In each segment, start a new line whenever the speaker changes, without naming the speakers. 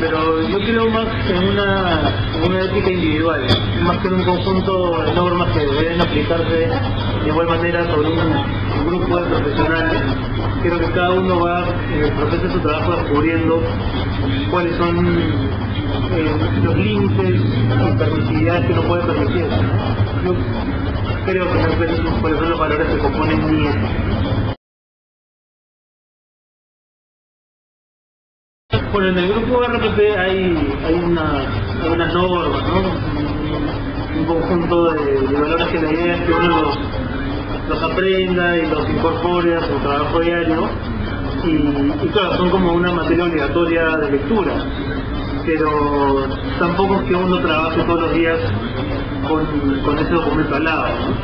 pero yo creo más en una ética individual, más que en un conjunto de normas que deben aplicarse de igual manera sobre un grupo de profesionales. Creo que cada uno va en el proceso de su trabajo descubriendo cuáles son los límites y permisividades que uno puede permitir. Yo creo que no sé cuáles son los valores que componen mi ética. Bueno, en el grupo RPP hay unas normas, ¿no? Un conjunto de valores que la idea es que uno los aprenda y los incorpore a su trabajo diario y claro, son como una materia obligatoria de lectura, pero tampoco es que uno trabaje todos los días con ese documento al lado, ¿no?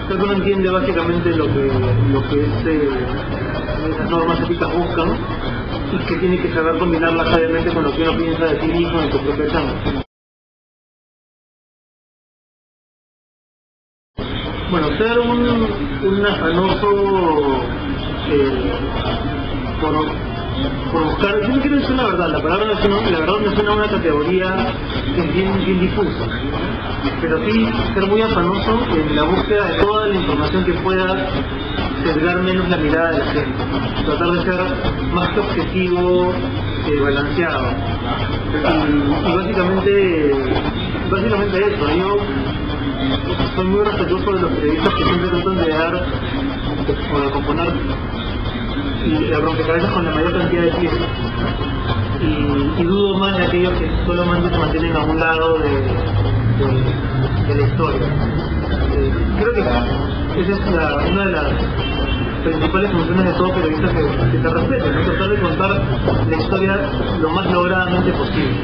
Creo que uno entiende básicamente lo que esas normas éticas buscan y que tiene que saber combinarlas sabiamente con lo que uno piensa de sí mismo en su propia chamba. Bueno, ser un afanoso por buscar, yo no quiero decir la verdad, la verdad me suena a una categoría que es bien difusa, pero sí ser muy afanoso en la búsqueda de toda la información que pueda sesgar menos la mirada de la gente, tratar de ser más que objetivo, balanceado, y básicamente eso. Yo soy muy respetuoso de los periodistas que siempre tratan de dar o de componer y rompecabezas con la mayor cantidad de piezas, y dudo más de aquellos que solamente se mantienen a un lado de la historia. Creo que esa es una de las principales funciones de todo periodista que se respete, ¿no? Tratar de contar la historia lo más logradamente posible.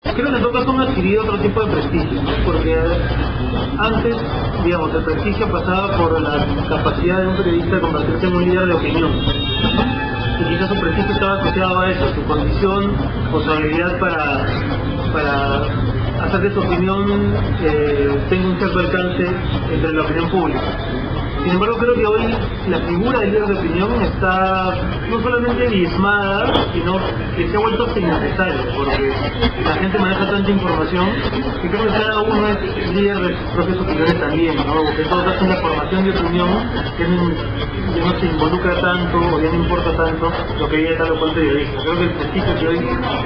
Creo que en todo caso uno ha adquirido otro tipo de prestigio, ¿no? Porque antes, digamos, el prestigio pasaba por la capacidad de un periodista de convertirse en un líder de opinión. Y quizás su prestigio estaba asociado a eso, su condición o su habilidad para hacer que su opinión tenga un cierto alcance entre la opinión pública. Sin embargo, creo que hoy la figura del líder de opinión está no solamente diezmada, sino que se ha vuelto innecesaria, porque la gente maneja tanta información que creo que cada uno es líder de sus propias opiniones también, ¿no? Porque todos hacen la formación de opinión que ya no se involucra tanto o ya no importa tanto lo que diga tal o cual periodista. Creo que el prestigio que hoy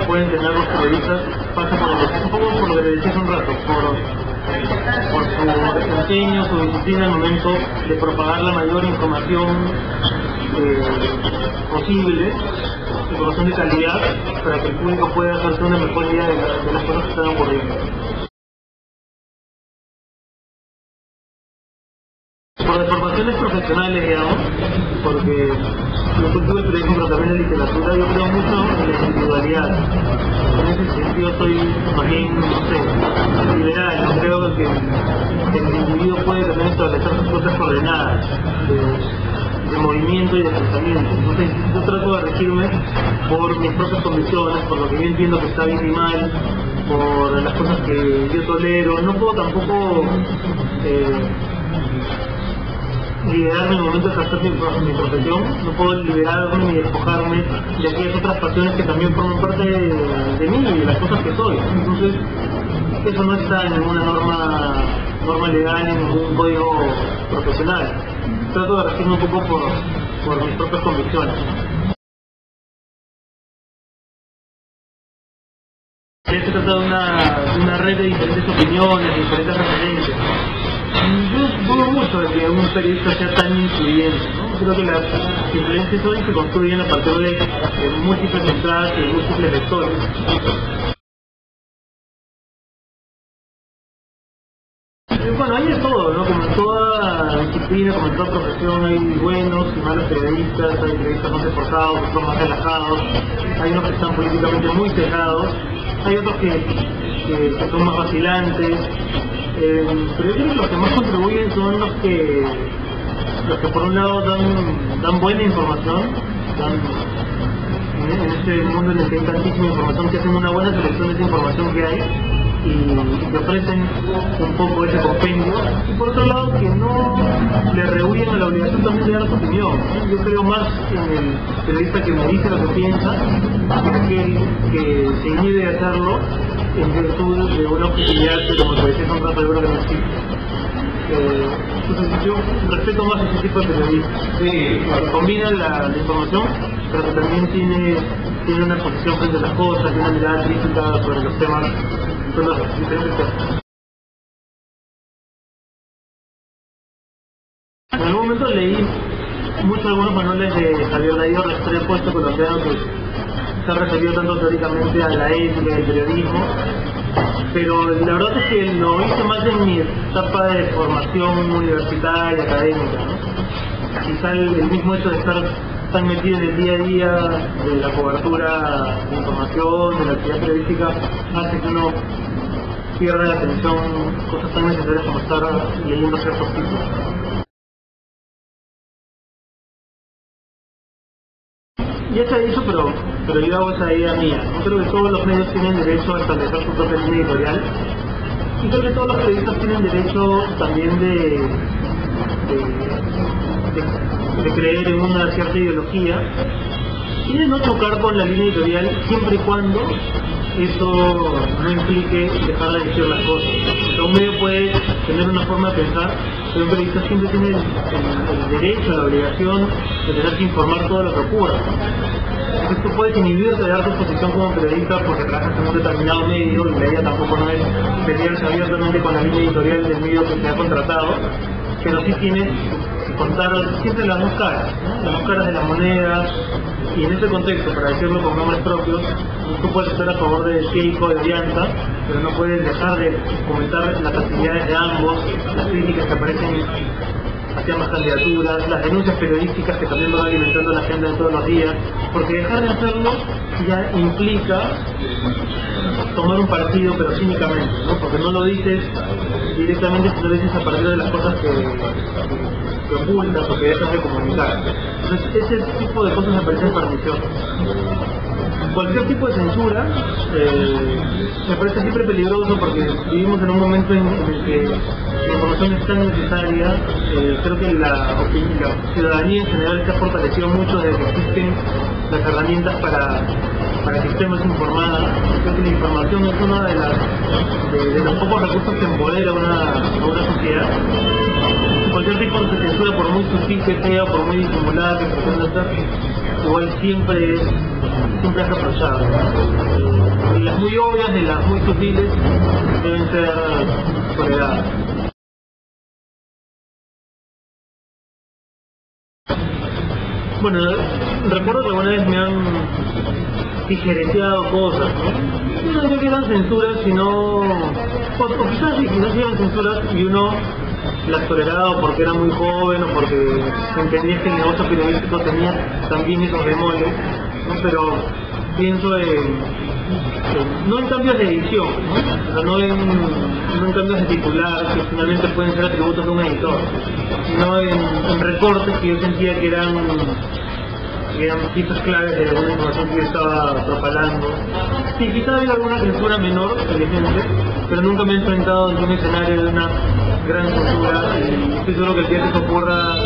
pueden tener los periodistas pasa un poco por lo que le decía hace un rato, por su empeño, su disciplina al momento de propagar la mayor información posible, información de calidad, para que el público pueda hacerse una mejor idea de las cosas que están ocurriendo. Por deformaciones profesionales, digamos, porque yo cultivo el periodismo pero también la literatura, yo creo mucho en la individualidad. En ese sentido soy más bien, no sé, liberal. Yo creo que el individuo puede también establecer sus propias coordenadas de movimiento y de pensamiento. Entonces yo trato de regirme por mis propias convicciones, por lo que yo entiendo que está bien y mal, por las cosas que yo tolero. No puedo tampoco liberarme en el momento de ejercer mi profesión, no puedo liberarme ni despojarme de aquellas otras pasiones que también forman parte de mí y de las cosas que soy. Entonces, eso no está en ninguna norma legal, en ningún código profesional. Trato de regirme un poco por mis propias convicciones. Se trata de una red de diferentes opiniones, de diferentes referencias. Yo dudo mucho de que un periodista sea tan influyente, ¿no? Creo que las influencias hoy se construyen a partir de múltiples entradas y múltiples lectores. Bueno, hay de todo, ¿no? Como en toda disciplina, como en toda profesión, hay buenos y malos periodistas, hay periodistas más esforzados, que son más relajados, hay unos que están políticamente muy cegados, hay otros que son más vacilantes, pero yo creo que los que más contribuyen son los que por un lado dan buena información, en este mundo en el que hay tantísima información, que hacen una buena selección de esa información que hay, y que ofrecen un poco ese compendio, y por otro lado que no le rehuyen a la obligación también de dar su opinión. Yo creo más en el periodista que me dice lo que piensa que aquel que se inhibe de hacerlo en virtud de una objetividad que, como te decía hace un rato, yo creo que no existe. Entonces yo respeto más ese tipo de periodistas, que combina la información, pero que también tiene una posición frente a las cosas, tiene una mirada crítica sobre los temas, sobre los diferentes temas. En algún momento leí algunos manuales de Javier Darío Restrepo, este colombiano que se ha referido tanto teóricamente a la ética y al periodismo, pero la verdad es que lo hice más en mi etapa de formación universitaria, académica, ¿no? Quizá el mismo hecho de estar tan metido en el día a día de la cobertura de información, de la actividad periodística, hace que uno pierda la atención cosas tan necesarias como estar leyendo ciertos títulos. Ya se ha dicho, pero yo hago esa idea mía. Yo creo que todos los medios tienen derecho a establecer su propia línea editorial, y creo que todos los periodistas tienen derecho también de creer en una cierta ideología y de no chocar con la línea editorial, siempre y cuando eso no implique dejar de decir las cosas. O sea, un medio puede tener una forma de pensar, pero un periodista siempre tiene el derecho, la obligación de tener que informar todo lo que ocurra. Entonces tú puedes inhibirte de dar tu posición como periodista porque trabajas en un determinado medio, y la idea tampoco no es pelearse abiertamente con la línea editorial del medio que te ha contratado, pero sí tienes que contar siempre las dos caras, ¿no? Las dos caras de la moneda. Y en ese contexto, para decirlo con nombres propios, tú puedes estar a favor de Keiko, de Orianta, pero no puedes dejar de comentar las actividades de ambos, las críticas que aparecen hacia ambas candidaturas, las denuncias periodísticas que también van alimentando la agenda de todos los días, porque dejar de hacerlo ya implica tomar un partido, pero cínicamente, ¿no? Porque no lo dices directamente, sino lo dices a partir de las cosas que ocultas o que dejas de comunicar. Entonces ese tipo de cosas me parecen perniciosas. Cualquier tipo de censura me parece siempre peligroso, porque vivimos en un momento en el que la información es tan necesaria. Creo que la ciudadanía en general se ha fortalecido mucho desde que existen las herramientas para que estemos informadas. Creo que la información es uno de los pocos recursos que empodera a una sociedad. Cualquier tipo de censura, por muy sutil que sea, por muy disimulada que pretenda ser, igual siempre es reprochable. Las muy obvias y las muy sutiles deben ser toleradas. Bueno, recuerdo que alguna vez me han tijereteado cosas, ¿no? No creo que eran censuras, sino... o quizás sí, quizás eran censuras y uno las toleraba porque era muy joven o porque entendía que el negocio periodístico tenía también esos bemoles, ¿no? Pero pienso no en cambios de edición, ¿no? O sea, no en cambios de titular que finalmente pueden ser atributos de un editor, sino en recortes que yo sentía que eran piezas claves de alguna información que yo estaba propalando. Sí, quizá había alguna censura menor, felizmente, pero nunca me he enfrentado en un escenario de una gran censura, y estoy seguro que el día que eso ocurra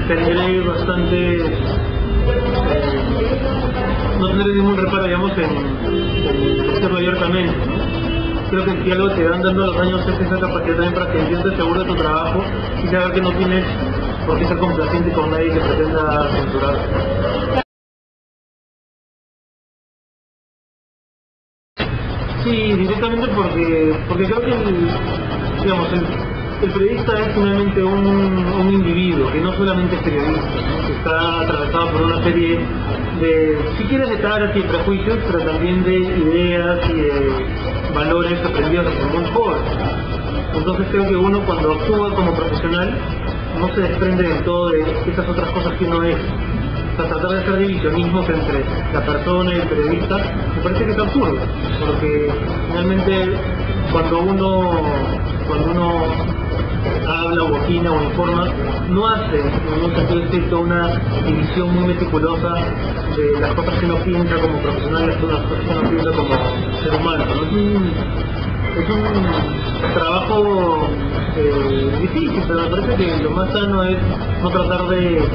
tendré bastante... no tendré ningún reparo, digamos, en decirlo abiertamente, ¿no? Creo que si algo te van dando los años es esa capacidad también para que te sientes seguro de tu trabajo y saber que no tienes por qué ser complaciente con nadie que pretenda censurar. Sí, directamente porque creo que el periodista es finalmente un individuo que no solamente es periodista, ¿no? Que está atravesado por una serie de, si quieres, de taras y de prejuicios, pero también de ideas y de valores aprendidos desde muy joven. Entonces creo que uno, cuando actúa como profesional, no se desprende del todo de esas otras cosas que uno es. O sea, tratar de hacer divisionismos entre la persona y el periodista me parece que es absurdo, porque finalmente cuando uno habla o opina o informa, no hace en un sentido estricto una división muy meticulosa de las cosas que uno piensa como profesional y las cosas que uno piensa como ser humano, ¿no? Es un trabajo difícil, pero me parece que lo más sano es no tratar de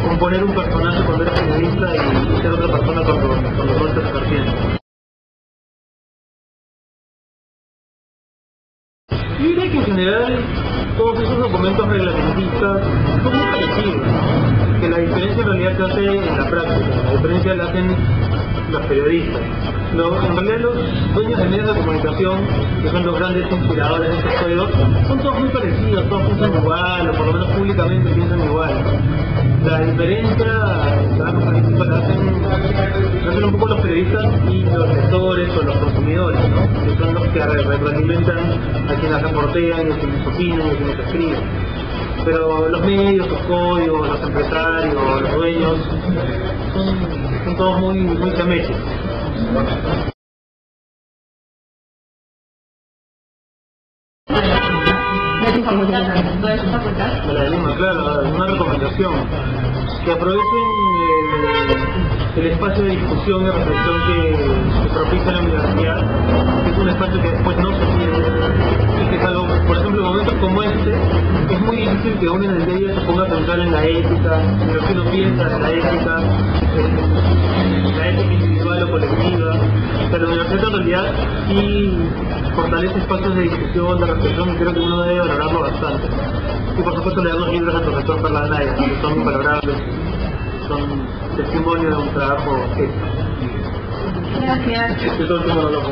componer un personaje cuando eres periodista y ser otra persona cuando no estás ejerciendo. Yo diría que en general todos esos documentos reglamentistas son muy parecidos, que la diferencia en realidad se hace en la práctica, la diferencia la hacen los periodistas. En realidad los dueños de medios de comunicación, que son los grandes inspiradores de estos juegos, son todos muy parecidos, todos piensan igual, o por lo menos públicamente piensan igual. La diferencia, el trabajo político la hacen un poco los periodistas y los lectores o los consumidores, ¿no? Que son los que retroalimentan a quienes reportean y a quienes opinan y a quienes escriben. Pero los medios, los códigos, los empresarios, los dueños, son todos muy chameches. De la Lima, claro, una recomendación. Que aprovechen el espacio de discusión y reflexión que propicia la universidad, que es un espacio que después no se tiene, y que es algo, por ejemplo, en momentos como este, es muy difícil que uno en el día se ponga a pensar en la ética, en lo que uno piensa de la ética individual o colectiva. O sea, la universidad en realidad sí fortalece espacios de discusión, de reflexión, y creo que uno debe valorarlo bastante. Y por supuesto leer los libros del profesor Perlanaya, que son invalorables, son testimonio de un trabajo ético.
Gracias.
Este es todo el tiempo no lo